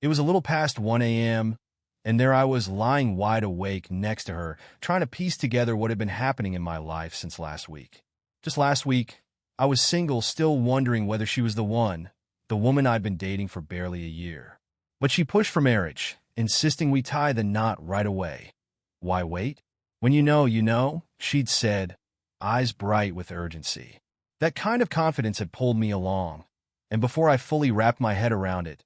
It was a little past 1 a.m., and there I was lying wide awake next to her, trying to piece together what had been happening in my life since last week. Just last week, I was single, still wondering whether she was the woman I'd been dating for barely a year. But she pushed for marriage, insisting we tie the knot right away. Why wait? When you know, she'd said, eyes bright with urgency. That kind of confidence had pulled me along, and before I fully wrapped my head around it,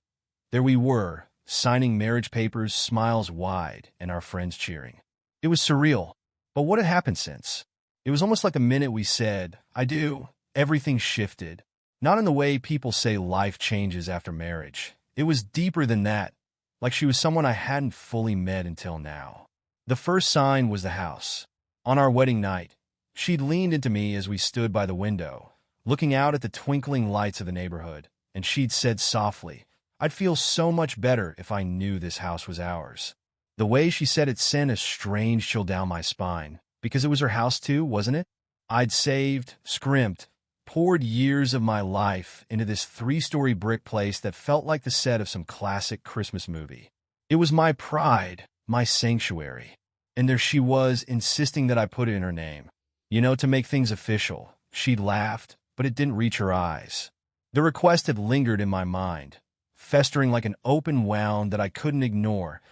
there we were, signing marriage papers, smiles wide, and our friends cheering. It was surreal, but what had happened since? It was almost like the minute we said, I do, everything shifted. Not in the way people say life changes after marriage. It was deeper than that, like she was someone I hadn't fully met until now. The first sign was the house. On our wedding night, she'd leaned into me as we stood by the window, looking out at the twinkling lights of the neighborhood, and she'd said softly, I'd feel so much better if I knew this house was ours. The way she said it sent a strange chill down my spine, because it was her house too, wasn't it? I'd saved, scrimped, poured years of my life into this 3-story brick place that felt like the set of some classic Christmas movie. It was my pride, my sanctuary. And there she was, insisting that I put it in her name. To make things official. She'd laughed, but it didn't reach her eyes. The request had lingered in my mind, festering like an open wound that I couldn't ignore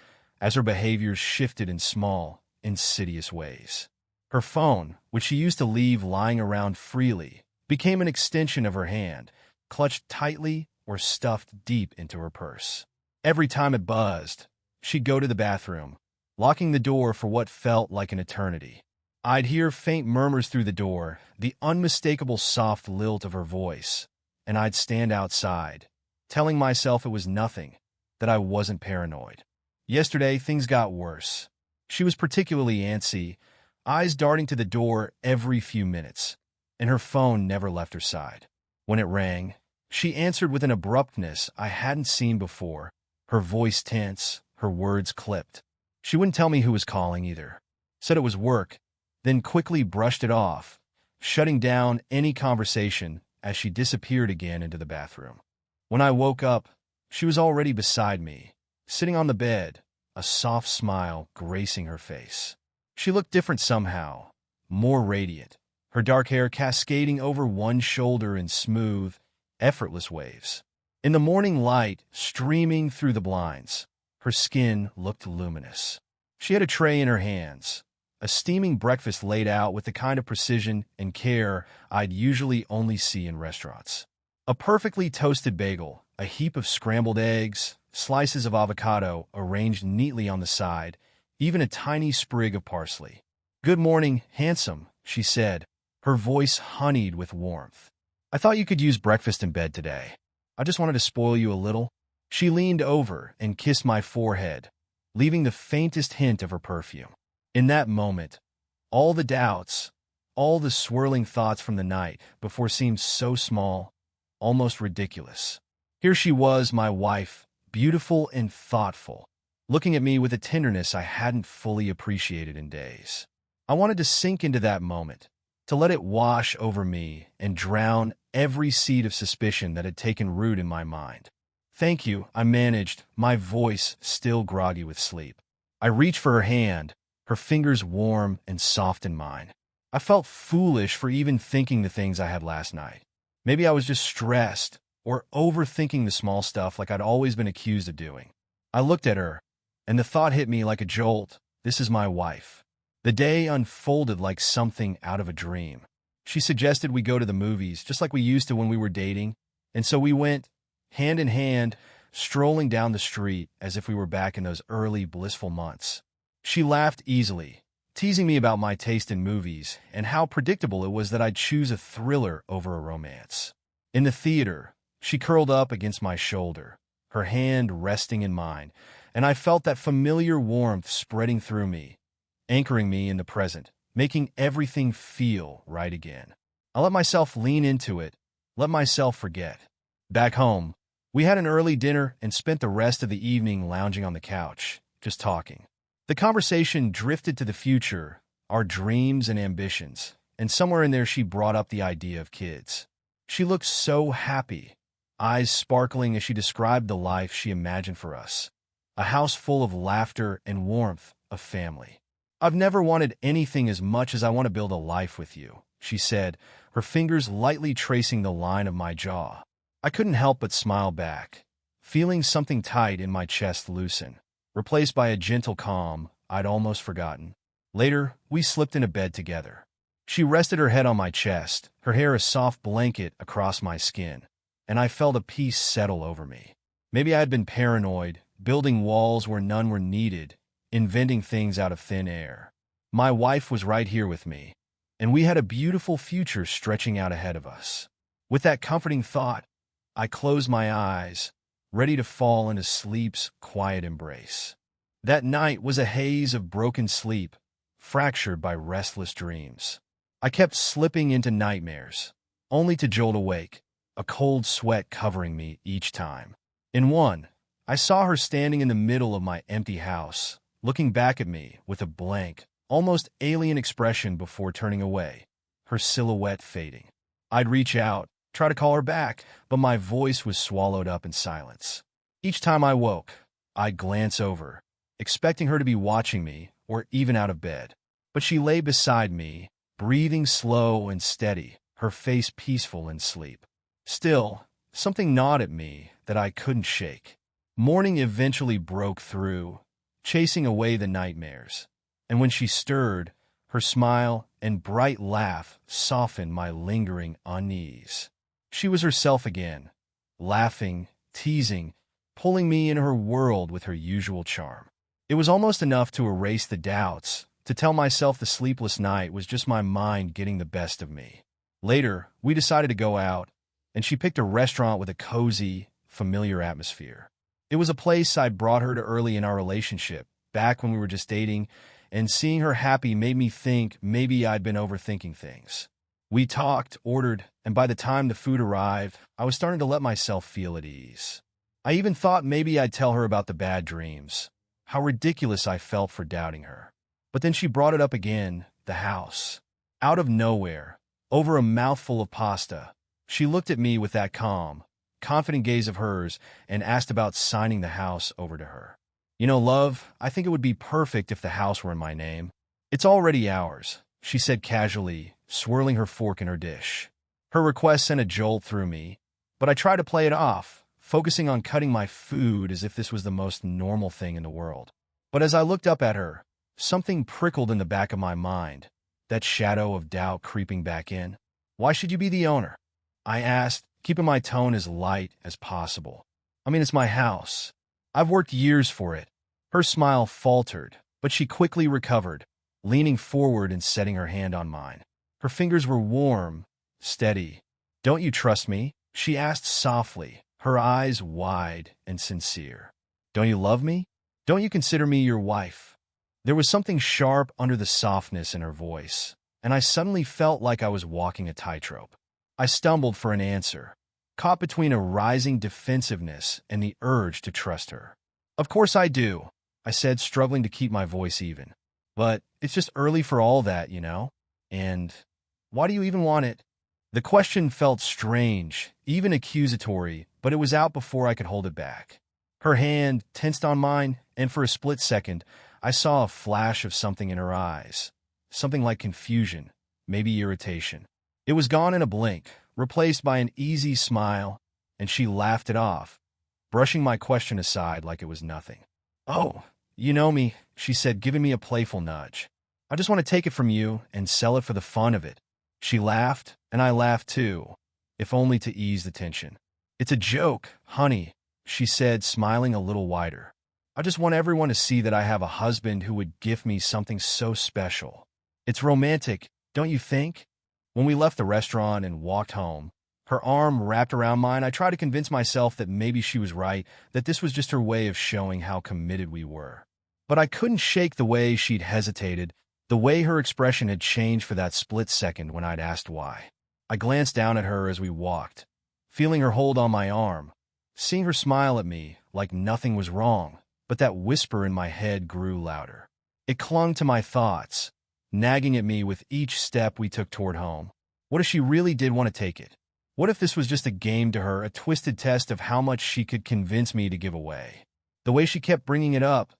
as her behaviors shifted in small, insidious ways. Her phone, which she used to leave lying around freely, became an extension of her hand, clutched tightly or stuffed deep into her purse. Every time it buzzed, she'd go to the bathroom, locking the door for what felt like an eternity. I'd hear faint murmurs through the door, the unmistakable soft lilt of her voice, and I'd stand outside, telling myself it was nothing, that I wasn't paranoid. Yesterday, things got worse. She was particularly antsy, eyes darting to the door every few minutes, and her phone never left her side. When it rang, she answered with an abruptness I hadn't seen before, her voice tense, her words clipped. She wouldn't tell me who was calling either. Said it was work, then quickly brushed it off, shutting down any conversation as she disappeared again into the bathroom. When I woke up, she was already beside me, sitting on the bed, a soft smile gracing her face. She looked different somehow, more radiant, her dark hair cascading over one shoulder in smooth, effortless waves. In the morning light streaming through the blinds, her skin looked luminous. She had a tray in her hands, a steaming breakfast laid out with the kind of precision and care I'd usually only see in restaurants. A perfectly toasted bagel, a heap of scrambled eggs, slices of avocado arranged neatly on the side, even a tiny sprig of parsley. "Good morning, handsome," she said, her voice honeyed with warmth. "I thought you could use breakfast in bed today. I just wanted to spoil you a little." She leaned over and kissed my forehead, leaving the faintest hint of her perfume. In that moment, all the doubts, all the swirling thoughts from the night before seemed so small, almost ridiculous. Here she was, my wife, beautiful and thoughtful, looking at me with a tenderness I hadn't fully appreciated in days. I wanted to sink into that moment, to let it wash over me and drown every seed of suspicion that had taken root in my mind. "Thank you," I managed, my voice still groggy with sleep. I reached for her hand, her fingers warm and soft in mine. I felt foolish for even thinking the things I had last night. Maybe I was just stressed or overthinking the small stuff like I'd always been accused of doing. I looked at her, and the thought hit me like a jolt. This is my wife. The day unfolded like something out of a dream. She suggested we go to the movies, just like we used to when we were dating, and so we went, hand in hand, strolling down the street as if we were back in those early, blissful months. She laughed easily, teasing me about my taste in movies and how predictable it was that I'd choose a thriller over a romance. In the theater, she curled up against my shoulder, her hand resting in mine, and I felt that familiar warmth spreading through me, anchoring me in the present, making everything feel right again. I let myself lean into it, let myself forget. Back home, we had an early dinner and spent the rest of the evening lounging on the couch, just talking. The conversation drifted to the future, our dreams and ambitions, and somewhere in there she brought up the idea of kids. She looked so happy. eyes sparkling as she described the life she imagined for us. A house full of laughter and warmth, a family. "I've never wanted anything as much as I want to build a life with you," she said, her fingers lightly tracing the line of my jaw. I couldn't help but smile back, feeling something tight in my chest loosen, replaced by a gentle calm I'd almost forgotten. Later, we slipped into bed together. She rested her head on my chest, her hair a soft blanket across my skin, and I felt a peace settle over me. Maybe I had been paranoid, building walls where none were needed, inventing things out of thin air. My wife was right here with me, and we had a beautiful future stretching out ahead of us. With that comforting thought, I closed my eyes, ready to fall into sleep's quiet embrace. That night was a haze of broken sleep, fractured by restless dreams. I kept slipping into nightmares, only to jolt awake, a cold sweat covering me each time. In one, I saw her standing in the middle of my empty house, looking back at me with a blank, almost alien expression before turning away, her silhouette fading. I'd reach out, try to call her back, but my voice was swallowed up in silence. Each time I woke, I'd glance over, expecting her to be watching me or even out of bed. But she lay beside me, breathing slow and steady, her face peaceful in sleep. Still, something gnawed at me that I couldn't shake. Morning eventually broke through, chasing away the nightmares. And when she stirred, her smile and bright laugh softened my lingering unease. She was herself again, laughing, teasing, pulling me into her world with her usual charm. It was almost enough to erase the doubts, to tell myself the sleepless night was just my mind getting the best of me. Later, we decided to go out, and she picked a restaurant with a cozy, familiar atmosphere. It was a place I'd brought her to early in our relationship, back when we were just dating, and seeing her happy made me think maybe I'd been overthinking things. We talked, ordered, and by the time the food arrived, I was starting to let myself feel at ease. I even thought maybe I'd tell her about the bad dreams, how ridiculous I felt for doubting her. But then she brought it up again, the house. Out of nowhere, over a mouthful of pasta, she looked at me with that calm, confident gaze of hers and asked about signing the house over to her. "You know, love, I think it would be perfect if the house were in my name. It's already ours," she said casually, swirling her fork in her dish. Her request sent a jolt through me, but I tried to play it off, focusing on cutting my food as if this was the most normal thing in the world. But as I looked up at her, something prickled in the back of my mind, that shadow of doubt creeping back in. "Why should you be the owner?" I asked, keeping my tone as light as possible. "I mean, it's my house. I've worked years for it." Her smile faltered, but she quickly recovered, leaning forward and setting her hand on mine. Her fingers were warm, steady. "Don't you trust me?" she asked softly, her eyes wide and sincere. "Don't you love me? Don't you consider me your wife?" There was something sharp under the softness in her voice, and I suddenly felt like I was walking a tightrope. I stumbled for an answer, caught between a rising defensiveness and the urge to trust her. "Of course I do," I said, struggling to keep my voice even. "But it's just early for all that, you know? And why do you even want it?" The question felt strange, even accusatory, but it was out before I could hold it back. Her hand tensed on mine, and for a split second, I saw a flash of something in her eyes. Something like confusion, maybe irritation. It was gone in a blink, replaced by an easy smile, and she laughed it off, brushing my question aside like it was nothing. "Oh, you know me," she said, giving me a playful nudge. "I just want to take it from you and sell it for the fun of it." She laughed, and I laughed too, if only to ease the tension. "It's a joke, honey," she said, smiling a little wider. "I just want everyone to see that I have a husband who would gift me something so special. It's romantic, don't you think?" When we left the restaurant and walked home, her arm wrapped around mine, I tried to convince myself that maybe she was right, that this was just her way of showing how committed we were. But I couldn't shake the way she'd hesitated, the way her expression had changed for that split second when I'd asked why. I glanced down at her as we walked, feeling her hold on my arm, seeing her smile at me like nothing was wrong, but that whisper in my head grew louder. It clung to my thoughts, nagging at me with each step we took toward home. What if she really did want to take it? What if this was just a game to her, a twisted test of how much she could convince me to give away? The way she kept bringing it up,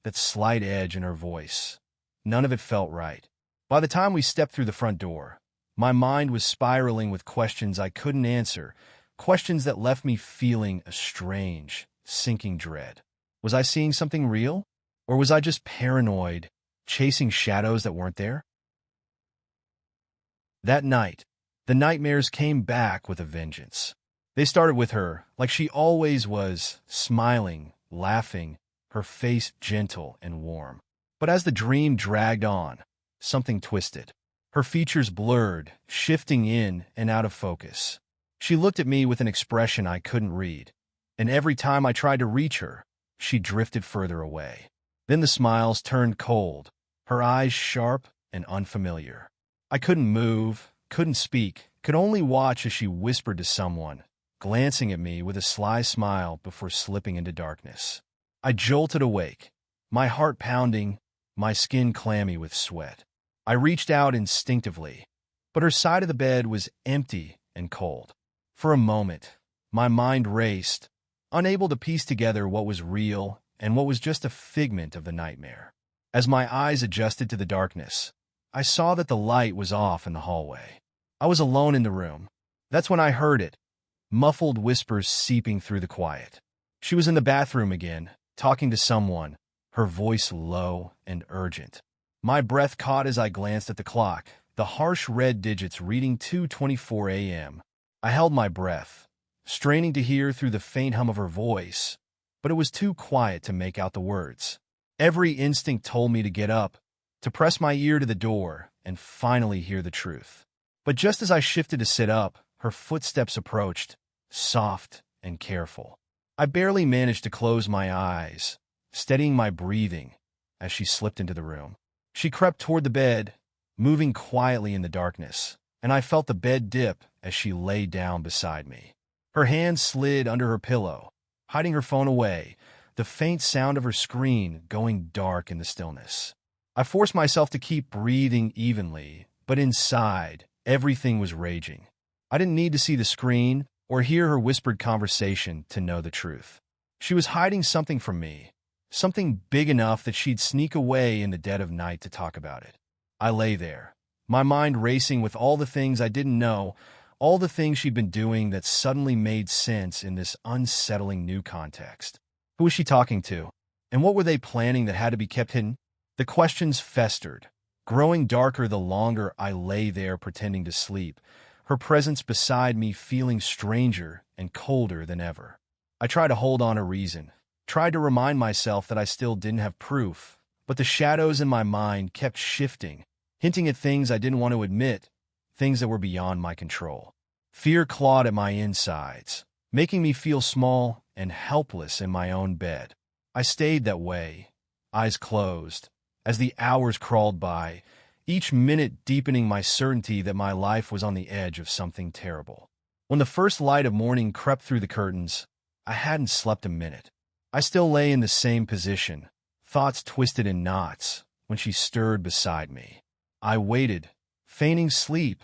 that slight edge in her voice, none of it felt right. By the time we stepped through the front door, my mind was spiraling with questions I couldn't answer, questions that left me feeling a strange, sinking dread. Was I seeing something real? Or was I just paranoid, chasing shadows that weren't there? That night, the nightmares came back with a vengeance. They started with her, like she always was, smiling, laughing, her face gentle and warm. But as the dream dragged on, something twisted. Her features blurred, shifting in and out of focus. She looked at me with an expression I couldn't read, and every time I tried to reach her, she drifted further away. Then the smiles turned cold, her eyes sharp and unfamiliar. I couldn't move, couldn't speak, could only watch as she whispered to someone, glancing at me with a sly smile before slipping into darkness. I jolted awake, my heart pounding, my skin clammy with sweat. I reached out instinctively, but her side of the bed was empty and cold. For a moment, my mind raced, unable to piece together what was real and what was just a figment of the nightmare. As my eyes adjusted to the darkness, I saw that the light was off in the hallway. I was alone in the room. That's when I heard it, muffled whispers seeping through the quiet. She was in the bathroom again, talking to someone, her voice low and urgent. My breath caught as I glanced at the clock, the harsh red digits reading 2:24 a.m. I held my breath, straining to hear through the faint hum of her voice, but it was too quiet to make out the words. Every instinct told me to get up, to press my ear to the door, and finally hear the truth. But just as I shifted to sit up, her footsteps approached, soft and careful. I barely managed to close my eyes, steadying my breathing as she slipped into the room. She crept toward the bed, moving quietly in the darkness, and I felt the bed dip as she lay down beside me. Her hand slid under her pillow, hiding her phone away, the faint sound of her screen going dark in the stillness. I forced myself to keep breathing evenly, but inside, everything was raging. I didn't need to see the screen or hear her whispered conversation to know the truth. She was hiding something from me, something big enough that she'd sneak away in the dead of night to talk about it. I lay there, my mind racing with all the things I didn't know, all the things she'd been doing that suddenly made sense in this unsettling new context. Who was she talking to? And what were they planning that had to be kept hidden? The questions festered, growing darker the longer I lay there pretending to sleep, her presence beside me feeling stranger and colder than ever. I tried to hold on to reason, tried to remind myself that I still didn't have proof, but the shadows in my mind kept shifting, hinting at things I didn't want to admit, things that were beyond my control. Fear clawed at my insides, making me feel small and helpless in my own bed. I stayed that way, eyes closed, as the hours crawled by, each minute deepening my certainty that my life was on the edge of something terrible. When the first light of morning crept through the curtains, I hadn't slept a minute. I still lay in the same position, thoughts twisted in knots, when she stirred beside me. I waited, feigning sleep,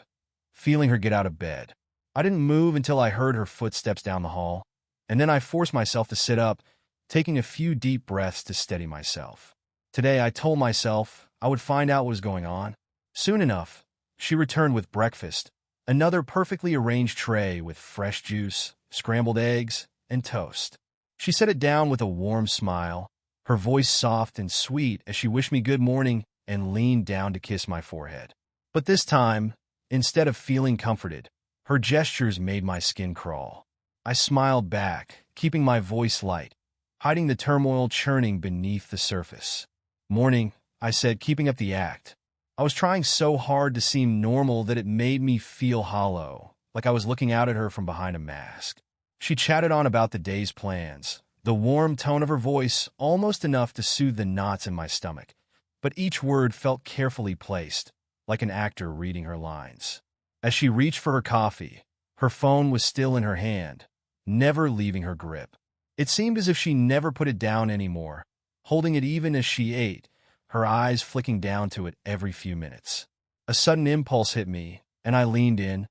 feeling her get out of bed. I didn't move until I heard her footsteps down the hall, and then I forced myself to sit up, taking a few deep breaths to steady myself. Today I told myself I would find out what was going on. Soon enough, she returned with breakfast, another perfectly arranged tray with fresh juice, scrambled eggs, and toast. She set it down with a warm smile, her voice soft and sweet as she wished me good morning and leaned down to kiss my forehead. But this time, instead of feeling comforted, her gestures made my skin crawl. I smiled back, keeping my voice light, hiding the turmoil churning beneath the surface. "Morning," I said, keeping up the act. I was trying so hard to seem normal that it made me feel hollow, like I was looking out at her from behind a mask. She chatted on about the day's plans, the warm tone of her voice almost enough to soothe the knots in my stomach, but each word felt carefully placed, like an actor reading her lines. As she reached for her coffee, her phone was still in her hand, never leaving her grip. It seemed as if she never put it down anymore, holding it even as she ate, her eyes flicking down to it every few minutes. A sudden impulse hit me, and I leaned in.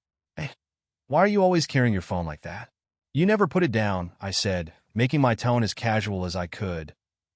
Why are you always carrying your phone like that? You never put it down, I said, making my tone as casual as I could,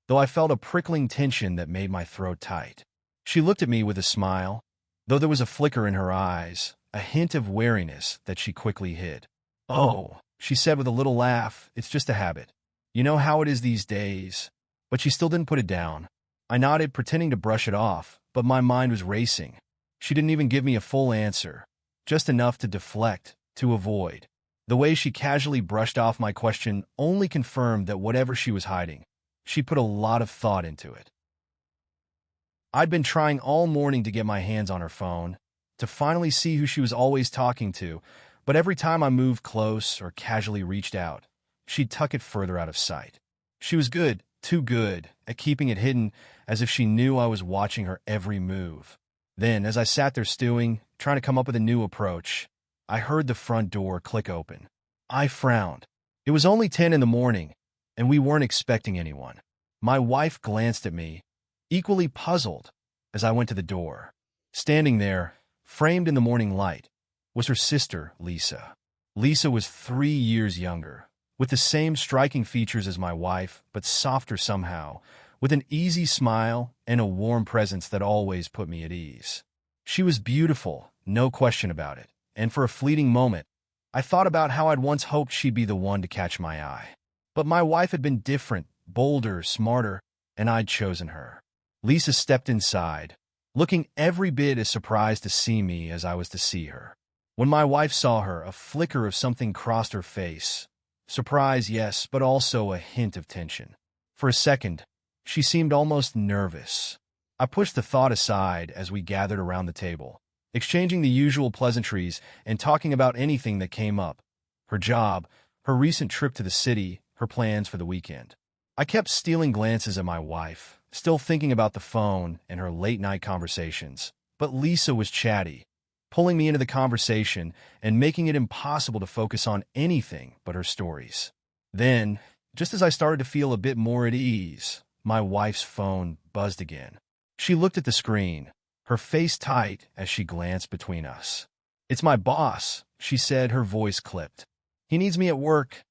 though I felt a prickling tension that made my throat tight. She looked at me with a smile, though there was a flicker in her eyes, a hint of wariness that she quickly hid. Oh, she said with a little laugh, it's just a habit. You know how it is these days. But she still didn't put it down. I nodded, pretending to brush it off, but my mind was racing. She didn't even give me a full answer, just enough to deflect, to avoid. The way she casually brushed off my question only confirmed that whatever she was hiding, she put a lot of thought into it. I'd been trying all morning to get my hands on her phone, to finally see who she was always talking to, but every time I moved close or casually reached out, she'd tuck it further out of sight. She was good, too good, at keeping it hidden, as if she knew I was watching her every move. Then, as I sat there stewing, trying to come up with a new approach, I heard the front door click open. I frowned. It was only 10 in the morning, and we weren't expecting anyone. My wife glanced at me, equally puzzled, as I went to the door. Standing there, framed in the morning light, was her sister, Lisa. Lisa was 3 years younger, with the same striking features as my wife, but softer somehow, with an easy smile and a warm presence that always put me at ease. She was beautiful, no question about it, and for a fleeting moment, I thought about how I'd once hoped she'd be the one to catch my eye. But my wife had been different, bolder, smarter, and I'd chosen her. Lisa stepped inside, looking every bit as surprised to see me as I was to see her. When my wife saw her, a flicker of something crossed her face. Surprise, yes, but also a hint of tension. For a second, she seemed almost nervous. I pushed the thought aside as we gathered around the table, exchanging the usual pleasantries and talking about anything that came up. Her job, her recent trip to the city, her plans for the weekend. I kept stealing glances at my wife, still thinking about the phone and her late-night conversations. But Lisa was chatty, pulling me into the conversation and making it impossible to focus on anything but her stories. Then, just as I started to feel a bit more at ease, my wife's phone buzzed again. She looked at the screen, her face tight as she glanced between us. "It's my boss," she said, her voice clipped. "He needs me at work.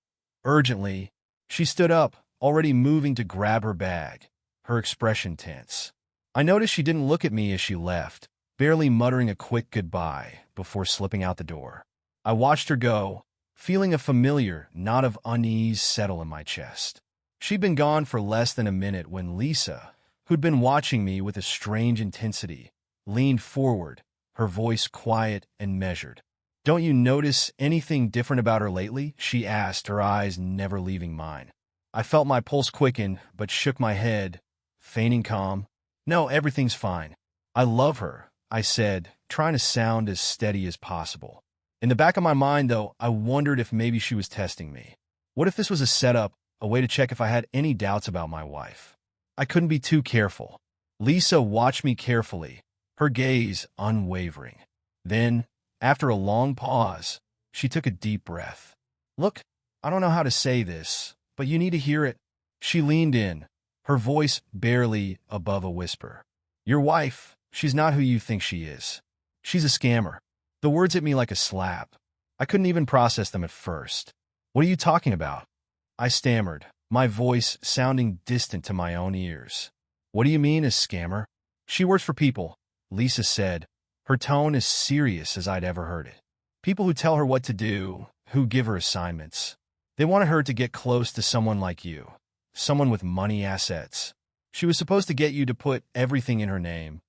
Urgently." She stood up, already moving to grab her bag, her expression tense. I noticed she didn't look at me as she left, barely muttering a quick goodbye before slipping out the door. I watched her go, feeling a familiar knot of unease settle in my chest. She'd been gone for less than a minute when Lisa, who'd been watching me with a strange intensity, leaned forward, her voice quiet and measured. "Don't you notice anything different about her lately?" she asked, her eyes never leaving mine. I felt my pulse quicken, but shook my head, feigning calm. "No, everything's fine. I love her," I said, trying to sound as steady as possible. In the back of my mind, though, I wondered if maybe she was testing me. What if this was a setup, a way to check if I had any doubts about my wife? I couldn't be too careful. Lisa watched me carefully, her gaze unwavering. Then, after a long pause, she took a deep breath. "Look, I don't know how to say this, but you need to hear it." She leaned in, her voice barely above a whisper. "Your wife, she's not who you think she is. She's a scammer." The words hit me like a slap. I couldn't even process them at first. "What are you talking about?" I stammered, my voice sounding distant to my own ears. "What do you mean, a scammer?" "She works for people," Lisa said, her tone as serious as I'd ever heard it. "People who tell her what to do, who give her assignments. They wanted her to get close to someone like you, someone with money, assets. She was supposed to get you to put everything in her name,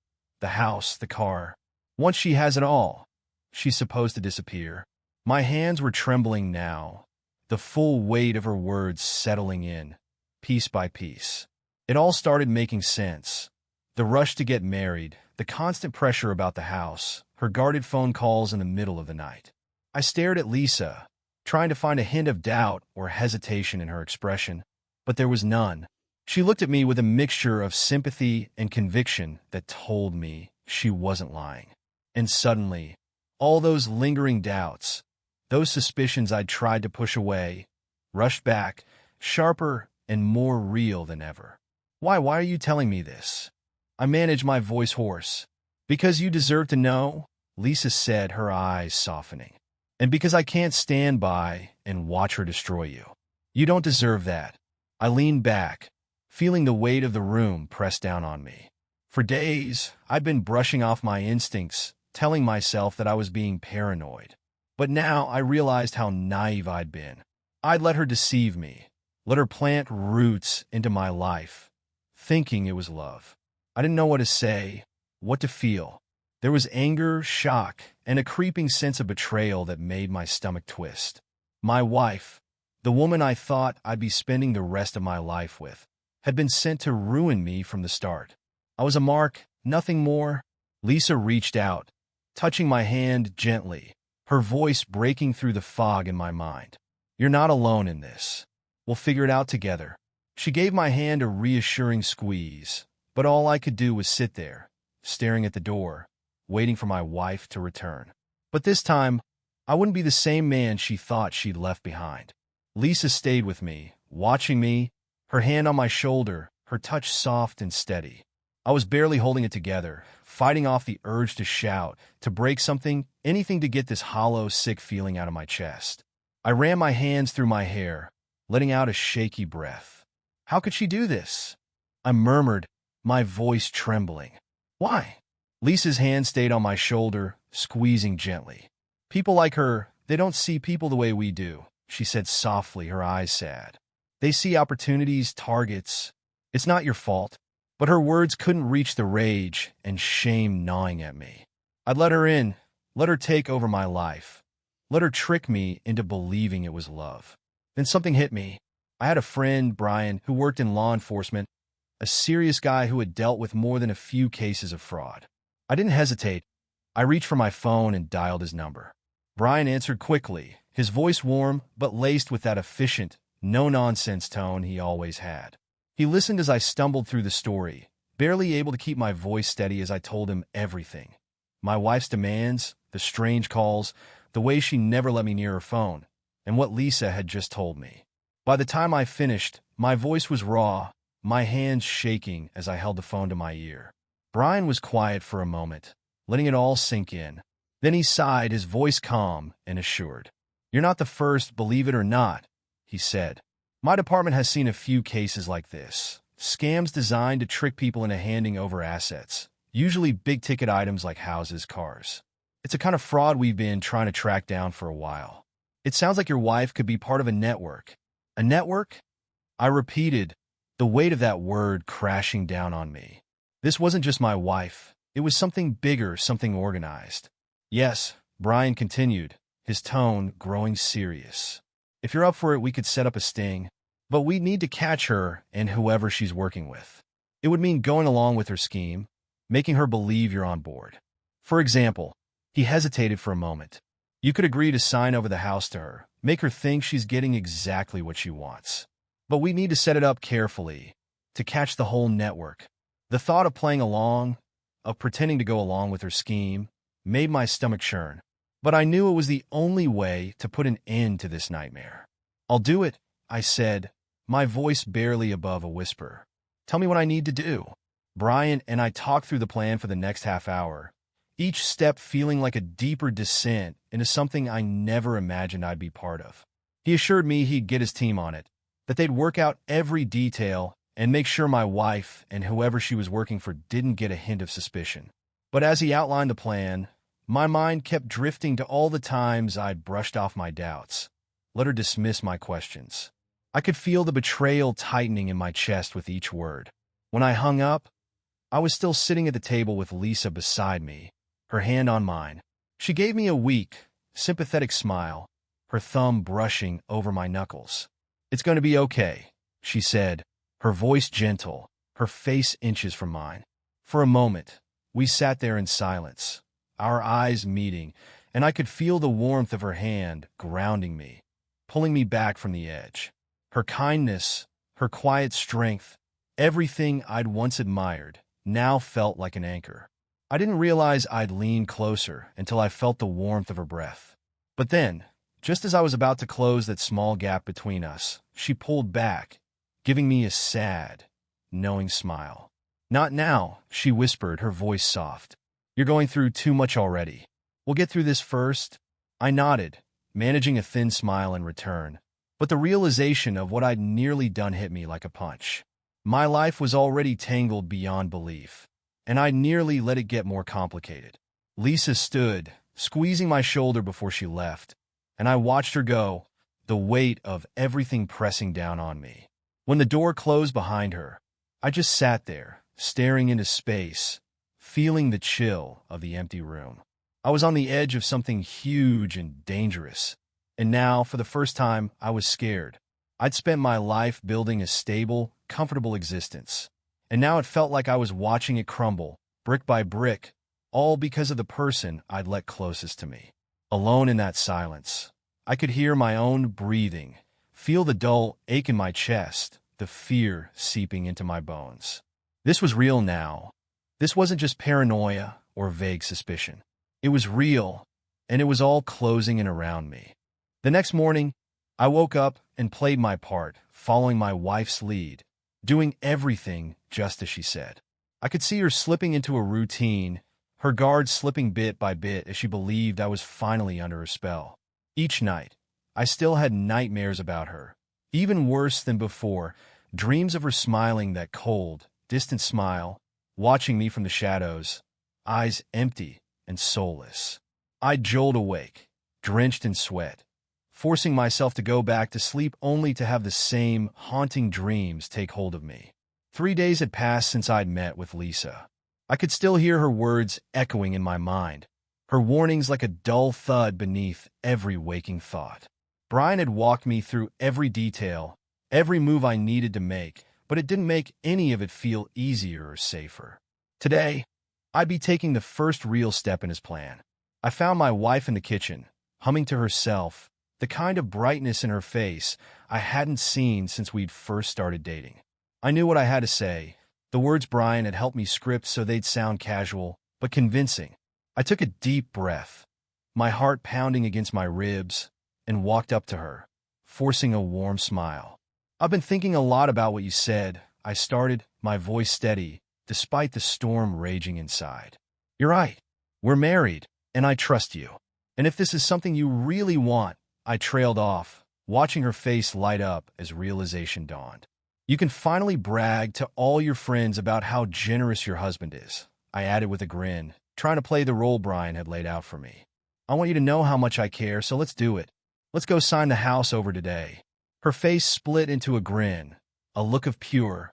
the house, the car. Once she has it all, she's supposed to disappear." My hands were trembling now, the full weight of her words settling in, piece by piece. It all started making sense. The rush to get married, the constant pressure about the house, her guarded phone calls in the middle of the night. I stared at Lisa, trying to find a hint of doubt or hesitation in her expression, but there was none. She looked at me with a mixture of sympathy and conviction that told me she wasn't lying. And suddenly, all those lingering doubts, those suspicions I'd tried to push away, rushed back, sharper and more real than ever. Why are you telling me this?" I managed, my voice hoarse. "Because you deserve to know," Lisa said, her eyes softening. And because I can't stand by and watch her destroy you. You don't deserve that. I leaned back, feeling the weight of the room press down on me. For days, I'd been brushing off my instincts, telling myself that I was being paranoid. But now I realized how naive I'd been. I'd let her deceive me, let her plant roots into my life, thinking it was love. I didn't know what to say, what to feel. There was anger, shock, and a creeping sense of betrayal that made my stomach twist. My wife, the woman I thought I'd be spending the rest of my life with, had been sent to ruin me from the start. I was a mark, nothing more. Lisa reached out, touching my hand gently, her voice breaking through the fog in my mind. You're not alone in this. We'll figure it out together. She gave my hand a reassuring squeeze, but all I could do was sit there, staring at the door, waiting for my wife to return. But this time, I wouldn't be the same man she thought she'd left behind. Lisa stayed with me, watching me, her hand on my shoulder, her touch soft and steady. I was barely holding it together, fighting off the urge to shout, to break something, anything to get this hollow, sick feeling out of my chest. I ran my hands through my hair, letting out a shaky breath. How could she do this? I murmured, my voice trembling. Why? Lisa's hand stayed on my shoulder, squeezing gently. People like her, they don't see people the way we do, she said softly, her eyes sad. They see opportunities, targets. It's not your fault. But her words couldn't reach the rage and shame gnawing at me. I'd let her in, let her take over my life, let her trick me into believing it was love. Then something hit me. I had a friend, Brian, who worked in law enforcement, a serious guy who had dealt with more than a few cases of fraud. I didn't hesitate. I reached for my phone and dialed his number. Brian answered quickly, his voice warm but laced with that efficient, no-nonsense tone he always had. He listened as I stumbled through the story, barely able to keep my voice steady as I told him everything. My wife's demands, the strange calls, the way she never let me near her phone, and what Lisa had just told me. By the time I finished, my voice was raw, my hands shaking as I held the phone to my ear. Brian was quiet for a moment, letting it all sink in. Then he sighed, his voice calm and assured. You're not the first, believe it or not, he said. My department has seen a few cases like this. Scams designed to trick people into handing over assets, usually big-ticket items like houses, cars. It's a kind of fraud we've been trying to track down for a while. It sounds like your wife could be part of a network. A network? I repeated, the weight of that word crashing down on me. This wasn't just my wife. It was something bigger, something organized. Yes, Brian continued, his tone growing serious. If you're up for it, we could set up a sting, but we'd need to catch her and whoever she's working with. It would mean going along with her scheme, making her believe you're on board. For example, he hesitated for a moment. You could agree to sign over the house to her, make her think she's getting exactly what she wants. But we need to set it up carefully, to catch the whole network. The thought of playing along, of pretending to go along with her scheme, made my stomach churn. But I knew it was the only way to put an end to this nightmare. I'll do it, I said, my voice barely above a whisper. Tell me what I need to do. Brian and I talked through the plan for the next half hour, each step feeling like a deeper descent into something I never imagined I'd be part of. He assured me he'd get his team on it, that they'd work out every detail and make sure my wife and whoever she was working for didn't get a hint of suspicion. But as he outlined the plan, my mind kept drifting to all the times I'd brushed off my doubts, let her dismiss my questions. I could feel the betrayal tightening in my chest with each word. When I hung up, I was still sitting at the table with Lisa beside me, her hand on mine. She gave me a weak, sympathetic smile, her thumb brushing over my knuckles. It's going to be okay, she said, her voice gentle, her face inches from mine. For a moment, we sat there in silence, our eyes meeting, and I could feel the warmth of her hand grounding me, pulling me back from the edge. Her kindness, her quiet strength, everything I'd once admired, now felt like an anchor. I didn't realize I'd leaned closer until I felt the warmth of her breath. But then, just as I was about to close that small gap between us, she pulled back, giving me a sad, knowing smile. Not now, she whispered, her voice soft. You're going through too much already. We'll get through this first. I nodded, managing a thin smile in return. But the realization of what I'd nearly done hit me like a punch. My life was already tangled beyond belief, and I nearly let it get more complicated. Lisa stood, squeezing my shoulder before she left, and I watched her go, the weight of everything pressing down on me. When the door closed behind her, I just sat there, staring into space, feeling the chill of the empty room. I was on the edge of something huge and dangerous, and now, for the first time, I was scared. I'd spent my life building a stable, comfortable existence, and now it felt like I was watching it crumble, brick by brick, all because of the person I'd let closest to me. Alone in that silence, I could hear my own breathing, feel the dull ache in my chest, the fear seeping into my bones. This was real now. This wasn't just paranoia or vague suspicion. It was real, and it was all closing in around me. The next morning, I woke up and played my part, following my wife's lead, doing everything just as she said. I could see her slipping into a routine, her guard slipping bit by bit as she believed I was finally under her spell. Each night, I still had nightmares about her. Even worse than before, dreams of her smiling that cold, distant smile, watching me from the shadows, eyes empty and soulless. I'd jolt awake, drenched in sweat, forcing myself to go back to sleep only to have the same haunting dreams take hold of me. 3 days had passed since I'd met with Lisa. I could still hear her words echoing in my mind, her warnings like a dull thud beneath every waking thought. Brian had walked me through every detail, every move I needed to make, but it didn't make any of it feel easier or safer. Today, I'd be taking the first real step in his plan. I found my wife in the kitchen, humming to herself, the kind of brightness in her face I hadn't seen since we'd first started dating. I knew what I had to say. The words Brian had helped me script so they'd sound casual, but convincing. I took a deep breath, my heart pounding against my ribs, and walked up to her, forcing a warm smile. "I've been thinking a lot about what you said," I started, my voice steady, despite the storm raging inside. "You're right. We're married, and I trust you. And if this is something you really want," I trailed off, watching her face light up as realization dawned. "You can finally brag to all your friends about how generous your husband is," I added with a grin, trying to play the role Brian had laid out for me. "I want you to know how much I care, so let's do it. Let's go sign the house over today." Her face split into a grin, a look of pure,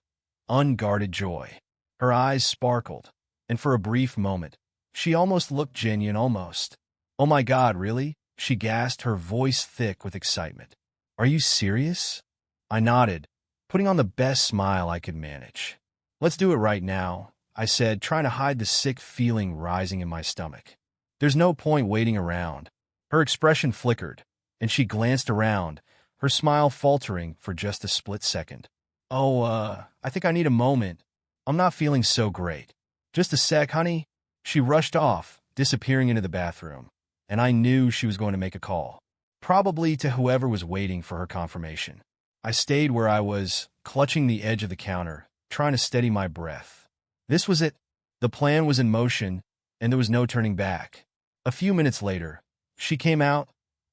unguarded joy. Her eyes sparkled, and for a brief moment, she almost looked genuine almost. "Oh my God, really?" she gasped, her voice thick with excitement. "Are you serious?" I nodded, putting on the best smile I could manage. "Let's do it right now," I said, trying to hide the sick feeling rising in my stomach. "There's no point waiting around." Her expression flickered, and she glanced around, her smile faltering for just a split second. I think I need a moment. I'm not feeling so great." "Just a sec, honey." She rushed off, disappearing into the bathroom, and I knew she was going to make a call, probably to whoever was waiting for her confirmation. I stayed where I was, clutching the edge of the counter, trying to steady my breath. This was it. The plan was in motion, and there was no turning back. A few minutes later, she came out,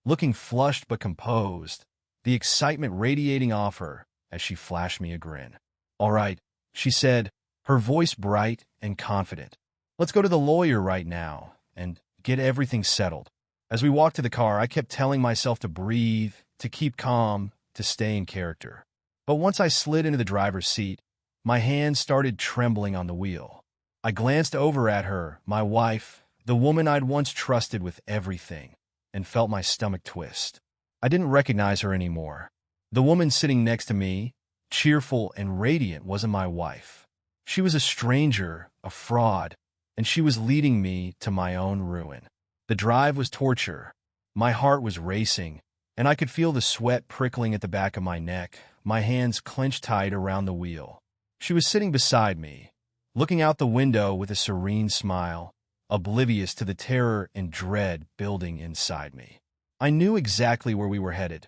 looking flushed but composed, the excitement radiating off her as she flashed me a grin. "All right," she said, her voice bright and confident. "Let's go to the lawyer right now and get everything settled." As we walked to the car, I kept telling myself to breathe, to keep calm, to stay in character. But once I slid into the driver's seat, my hands started trembling on the wheel. I glanced over at her, my wife, the woman I'd once trusted with everything, and felt my stomach twist. I didn't recognize her anymore. The woman sitting next to me, cheerful and radiant, wasn't my wife. She was a stranger, a fraud, and she was leading me to my own ruin. The drive was torture. My heart was racing, and I could feel the sweat prickling at the back of my neck, my hands clenched tight around the wheel. She was sitting beside me, looking out the window with a serene smile, oblivious to the terror and dread building inside me. I knew exactly where we were headed,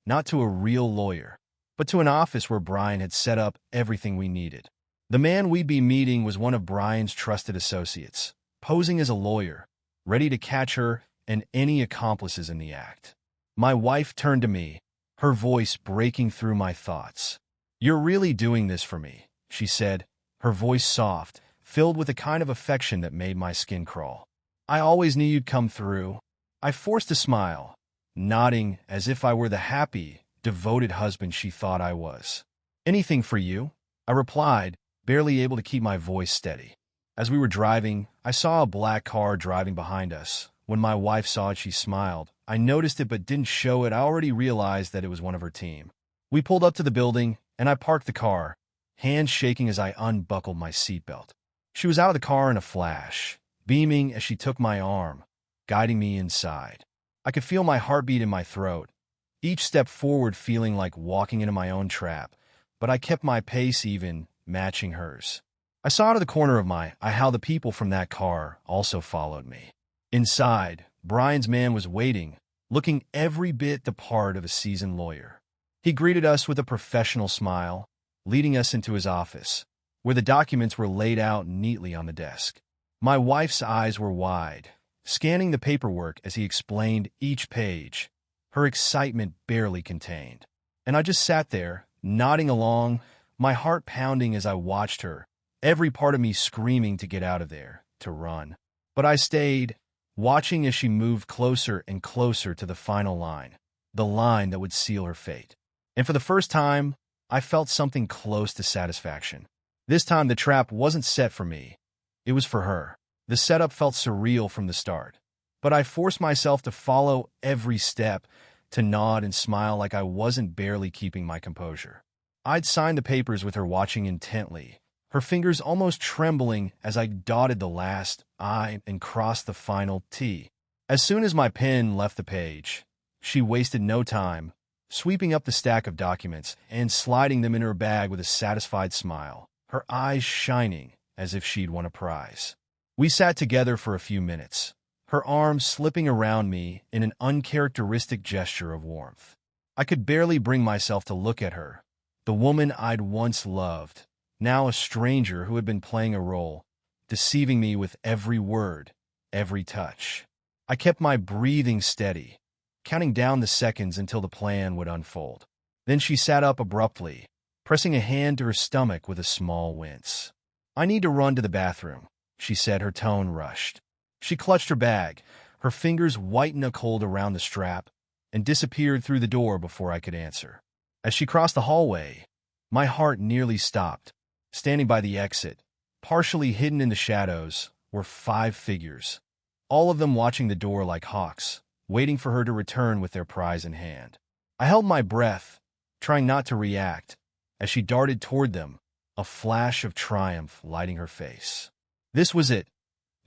not to a real lawyer, but to an office where Brian had set up everything we needed. The man we'd be meeting was one of Brian's trusted associates, posing as a lawyer, ready to catch her and any accomplices in the act. My wife turned to me, her voice breaking through my thoughts. "You're really doing this for me," she said, her voice soft, filled with a kind of affection that made my skin crawl. "I always knew you'd come through." I forced a smile, nodding as if I were the happy, devoted husband she thought I was. "Anything for you?" I replied, barely able to keep my voice steady. As we were driving, I saw a black car driving behind us. When my wife saw it, she smiled. I noticed it but didn't show it. I already realized that it was one of her team. We pulled up to the building, and I parked the car, hands shaking as I unbuckled my seatbelt. She was out of the car in a flash, beaming as she took my arm, guiding me inside. I could feel my heartbeat in my throat, each step forward feeling like walking into my own trap, but I kept my pace even, matching hers. I saw out of the corner of my eye how the people from that car also followed me. Inside, Brian's man was waiting, looking every bit the part of a seasoned lawyer. He greeted us with a professional smile, leading us into his office, where the documents were laid out neatly on the desk. My wife's eyes were wide, scanning the paperwork as he explained each page, her excitement barely contained. And I just sat there, nodding along, my heart pounding as I watched her, every part of me screaming to get out of there, to run. But I stayed, watching as she moved closer and closer to the final line, the line that would seal her fate. And for the first time, I felt something close to satisfaction. This time the trap wasn't set for me. It was for her. The setup felt surreal from the start. But I forced myself to follow every step, to nod and smile like I wasn't barely keeping my composure. I'd signed the papers with her watching intently, her fingers almost trembling as I dotted the last I and crossed the final T. As soon as my pen left the page, she wasted no time, sweeping up the stack of documents and sliding them in her bag with a satisfied smile, her eyes shining as if she'd won a prize. We sat together for a few minutes, her arms slipping around me in an uncharacteristic gesture of warmth. I could barely bring myself to look at her, the woman I'd once loved, now a stranger who had been playing a role, deceiving me with every word, every touch. I kept my breathing steady, counting down the seconds until the plan would unfold. Then she sat up abruptly, pressing a hand to her stomach with a small wince. "I need to run to the bathroom," she said, her tone rushed. She clutched her bag, her fingers whitened a cold around the strap, and disappeared through the door before I could answer. As she crossed the hallway, my heart nearly stopped. Standing by the exit, partially hidden in the shadows, were 5 figures, all of them watching the door like hawks, waiting for her to return with their prize in hand. I held my breath, trying not to react, as she darted toward them, a flash of triumph lighting her face. This was it,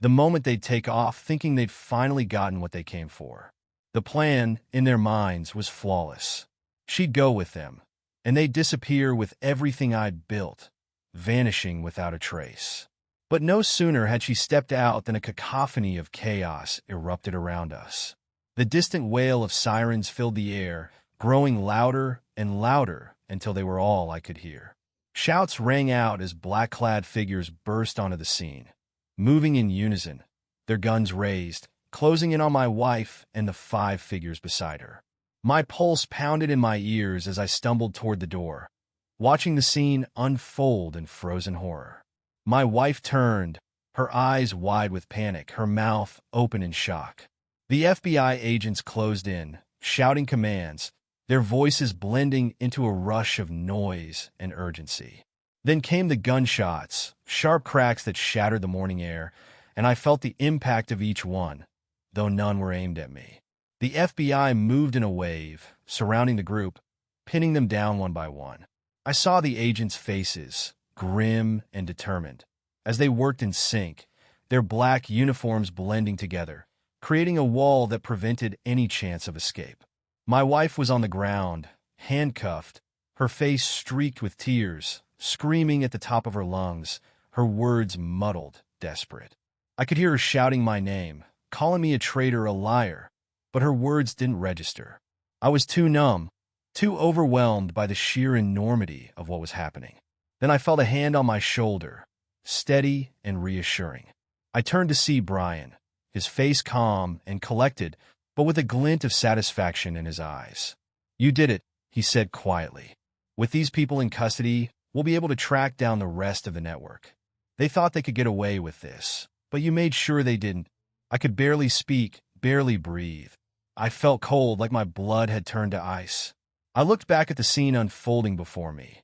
the moment they'd take off, thinking they'd finally gotten what they came for. The plan, in their minds, was flawless. She'd go with them, and they'd disappear with everything I'd built, vanishing without a trace. But no sooner had she stepped out than a cacophony of chaos erupted around us. The distant wail of sirens filled the air, growing louder and louder until they were all I could hear. Shouts rang out as black-clad figures burst onto the scene, moving in unison, their guns raised, closing in on my wife and the 5 figures beside her. My pulse pounded in my ears as I stumbled toward the door, watching the scene unfold in frozen horror. My wife turned, her eyes wide with panic, her mouth open in shock. The FBI agents closed in, shouting commands, their voices blending into a rush of noise and urgency. Then came the gunshots, sharp cracks that shattered the morning air, and I felt the impact of each one, though none were aimed at me. The FBI moved in a wave, surrounding the group, pinning them down one by one. I saw the agents' faces, grim and determined, as they worked in sync, their black uniforms blending together, creating a wall that prevented any chance of escape. My wife was on the ground, handcuffed, her face streaked with tears, screaming at the top of her lungs, her words muddled, desperate. I could hear her shouting my name, calling me a traitor, a liar, but her words didn't register. I was too numb, too overwhelmed by the sheer enormity of what was happening. Then I felt a hand on my shoulder, steady and reassuring. I turned to see Brian, his face calm and collected, but with a glint of satisfaction in his eyes. "You did it," he said quietly. "With these people in custody, we'll be able to track down the rest of the network. They thought they could get away with this, but you made sure they didn't." I could barely speak, barely breathe. I felt cold, like my blood had turned to ice. I looked back at the scene unfolding before me.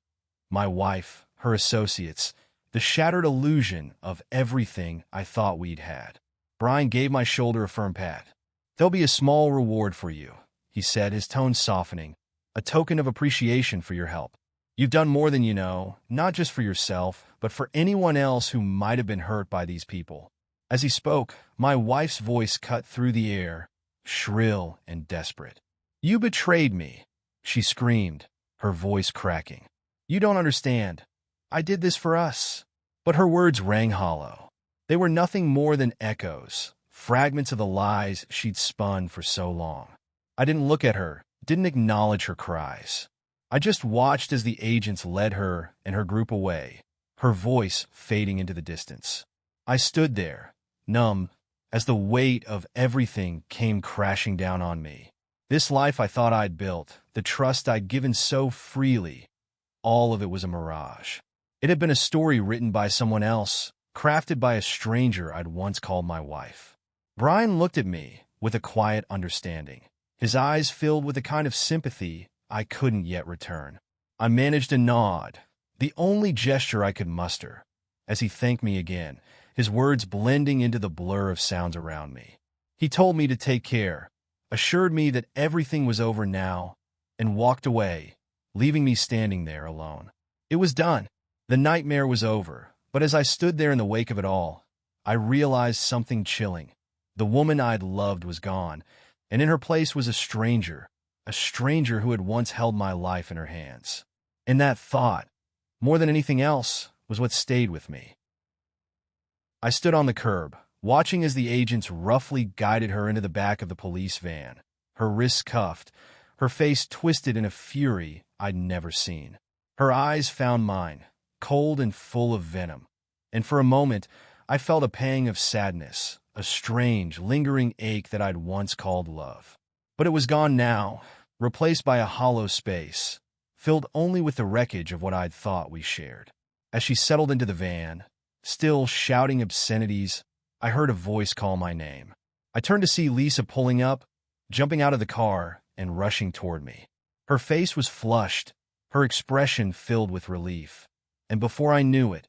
My wife, her associates, the shattered illusion of everything I thought we'd had. Brian gave my shoulder a firm pat. "There'll be a small reward for you," he said, his tone softening, "a token of appreciation for your help. You've done more than you know, not just for yourself, but for anyone else who might have been hurt by these people." As he spoke, my wife's voice cut through the air, shrill and desperate. "You betrayed me," she screamed, her voice cracking. "You don't understand. I did this for us." But her words rang hollow. They were nothing more than echoes, fragments of the lies she'd spun for so long. I didn't look at her, didn't acknowledge her cries. I just watched as the agents led her and her group away, her voice fading into the distance. I stood there, numb, as the weight of everything came crashing down on me. This life I thought I'd built, the trust I'd given so freely, all of it was a mirage. It had been a story written by someone else, crafted by a stranger I'd once called my wife. Brian looked at me with a quiet understanding, his eyes filled with a kind of sympathy I couldn't yet return. I managed a nod, the only gesture I could muster, as he thanked me again, his words blending into the blur of sounds around me. He told me to take care, assured me that everything was over now, and walked away, leaving me standing there alone. It was done. The nightmare was over, but as I stood there in the wake of it all, I realized something chilling. The woman I'd loved was gone, and in her place was a stranger who had once held my life in her hands. And that thought, more than anything else, was what stayed with me. I stood on the curb, watching as the agents roughly guided her into the back of the police van, her wrists cuffed, her face twisted in a fury I'd never seen. Her eyes found mine, cold and full of venom, and for a moment I felt a pang of sadness, a strange, lingering ache that I'd once called love. But it was gone now, replaced by a hollow space, filled only with the wreckage of what I'd thought we shared. As she settled into the van, still shouting obscenities, I heard a voice call my name. I turned to see Lisa pulling up, jumping out of the car, and rushing toward me. Her face was flushed, her expression filled with relief, and before I knew it,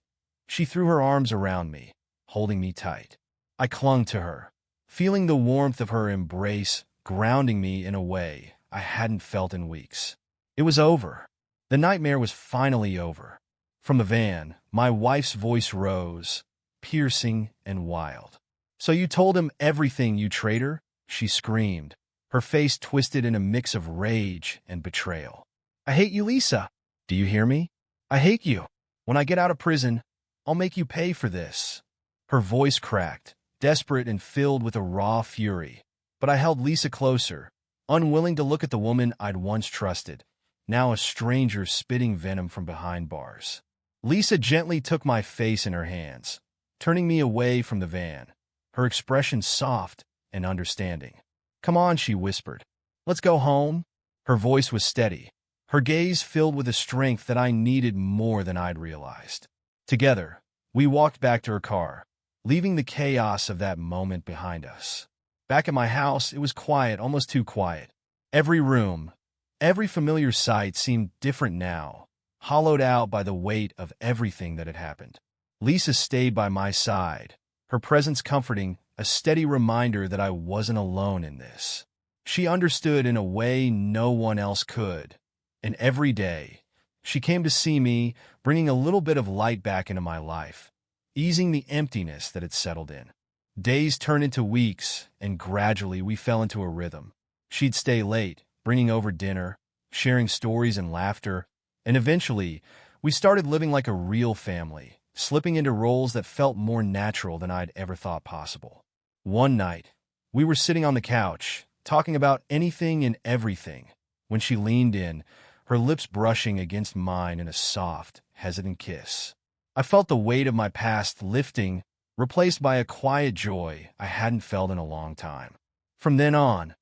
she threw her arms around me, holding me tight. I clung to her, feeling the warmth of her embrace grounding me in a way I hadn't felt in weeks. It was over. The nightmare was finally over. From the van, my wife's voice rose, piercing and wild. "So you told him everything, you traitor?" she screamed, her face twisted in a mix of rage and betrayal. "I hate you, Lisa. Do you hear me? I hate you. When I get out of prison, I'll make you pay for this." Her voice cracked, desperate and filled with a raw fury. But I held Lisa closer, unwilling to look at the woman I'd once trusted, now a stranger spitting venom from behind bars. Lisa gently took my face in her hands, turning me away from the van, her expression soft and understanding. "Come on," she whispered. "Let's go home." Her voice was steady, her gaze filled with a strength that I needed more than I'd realized. Together, we walked back to her car, leaving the chaos of that moment behind us. Back at my house, it was quiet, almost too quiet. Every room, every familiar sight seemed different now, hollowed out by the weight of everything that had happened. Lisa stayed by my side, her presence comforting, a steady reminder that I wasn't alone in this. She understood in a way no one else could, and every day, she came to see me, bringing a little bit of light back into my life, easing the emptiness that had settled in. Days turned into weeks, and gradually we fell into a rhythm. She'd stay late, bringing over dinner, sharing stories and laughter, and eventually, we started living like a real family, slipping into roles that felt more natural than I'd ever thought possible. One night, we were sitting on the couch, talking about anything and everything, when she leaned in, her lips brushing against mine in a soft, hesitant kiss. I felt the weight of my past lifting, replaced by a quiet joy I hadn't felt in a long time. From then on,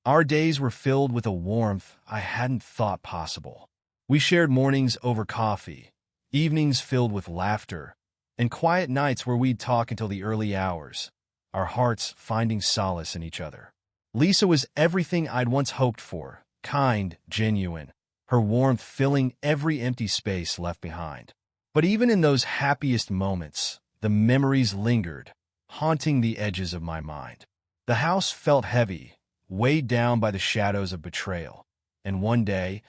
Our days were filled with a warmth I hadn't thought possible. We shared mornings over coffee, evenings filled with laughter, and quiet nights where we'd talk until the early hours, our hearts finding solace in each other. Lisa was everything I'd once hoped for, kind, genuine, her warmth filling every empty space left behind. But even in those happiest moments, the memories lingered, haunting the edges of my mind. The house felt heavy, weighed down by the shadows of betrayal. And one day,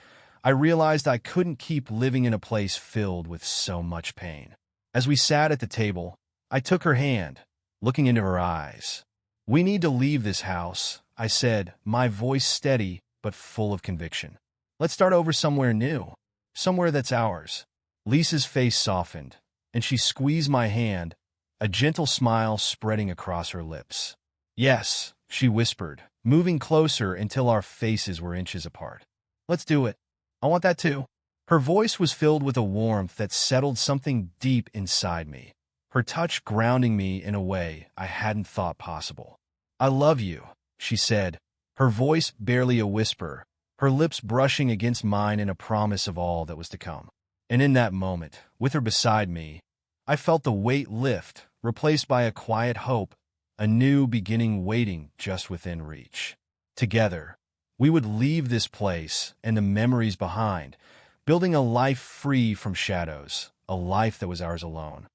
I realized I couldn't keep living in a place filled with so much pain. As we sat at the table, I took her hand, looking into her eyes. "We need to leave this house," I said, my voice steady but full of conviction. "Let's start over somewhere new, somewhere that's ours." Lisa's face softened, and she squeezed my hand, a gentle smile spreading across her lips. "Yes," she whispered, moving closer until our faces were inches apart. "Let's do it. I want that too." Her voice was filled with a warmth that settled something deep inside me, her touch grounding me in a way I hadn't thought possible. "I love you," she said, her voice barely a whisper, her lips brushing against mine in a promise of all that was to come. And in that moment, with her beside me, I felt the weight lift, replaced by a quiet hope, a new beginning waiting just within reach. Together, we would leave this place and the memories behind, building a life free from shadows, a life that was ours alone.